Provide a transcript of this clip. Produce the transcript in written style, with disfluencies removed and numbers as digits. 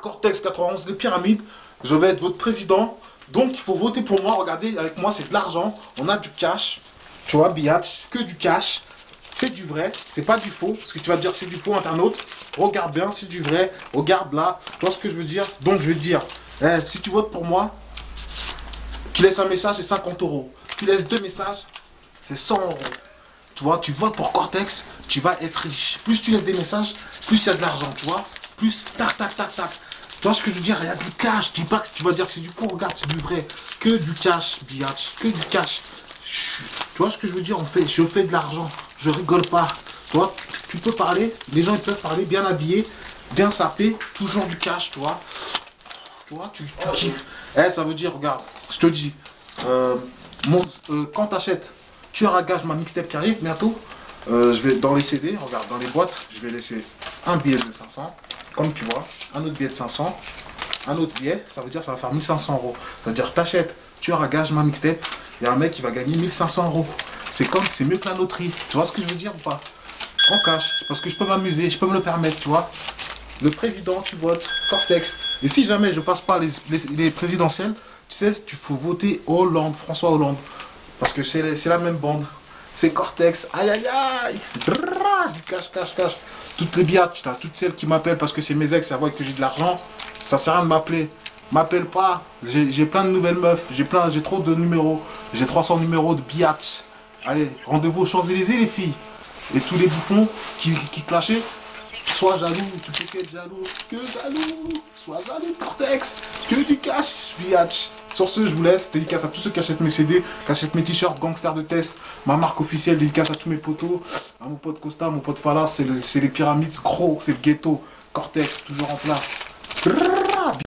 Cortex 91, les pyramides. Je vais être votre président. Donc il faut voter pour moi. Regardez, avec moi c'est de l'argent. On a du cash. Tu vois, Biatch, que du cash. C'est du vrai, c'est pas du faux. Parce que tu vas te dire c'est du faux, internaute. Regarde bien, c'est du vrai. Regarde là. Tu vois ce que je veux dire? Donc je vais te dire, si tu votes pour moi, tu laisses un message, c'est 50 euros. Tu laisses 2 messages, c'est 100 euros. Tu vois, tu votes pour Cortex, tu vas être riche. Plus tu laisses des messages, plus il y a de l'argent, tu vois. Plus, tac, tac, tac, tac. Tu vois ce que je veux dire? Il y a du cash. Je dis pas que tu vas dire que c'est du faux, regarde, c'est du vrai. Que du cash, Biatch, que du cash. Tu vois ce que je veux dire? Je fais de l'argent. Je rigole pas. Tu vois, tu peux parler, les gens ils peuvent parler bien habillés, bien sapés, toujours du cash, tu vois. Tu vois, tu kiffes. Ça veut dire, regarde, je te dis, quand t'achètes, tu auras gage ma mixtape qui arrive bientôt. Je vais dans les CD, regarde, dans les boîtes, je vais laisser un billet de 500, comme tu vois, un autre billet de 500, un autre billet, ça veut dire ça va faire 1500 euros. Ça veut dire t'achètes, tu auras gage ma mixtape, il y a un mec qui va gagner 1500 euros. C'est mieux que la loterie. Tu vois ce que je veux dire ou pas? En cash, parce que je peux m'amuser, je peux me le permettre, tu vois. Le président, tu votes, Cortex. Et si jamais je passe pas les présidentielles, tu sais, tu faut voter Hollande, François Hollande. Parce que c'est la même bande. C'est Cortex. Aïe aïe aïe. Drrrr, du cash, cash, cash. Toutes les biatches, toutes celles qui m'appellent parce que c'est mes ex, ça voit que j'ai de l'argent. Ça sert à rien de m'appeler. M'appelle pas. J'ai plein de nouvelles meufs. J'ai trop de numéros. J'ai 300 numéros de biatches. Allez, rendez-vous aux Champs-Élysées, les filles. Et tous les bouffons qui clashaient. Sois jaloux, tu peux être jaloux, que jaloux, sois jaloux, Cortex, que du cash, biatch. Sur ce, je vous laisse, dédicace à tous ceux qui achètent mes CD, qui achètent mes t-shirts Gangster de Tess, ma marque officielle, dédicace à tous mes potos, à mon pote Costa, mon pote Fala, c'est les pyramides, gros, c'est le ghetto, Cortex, toujours en place.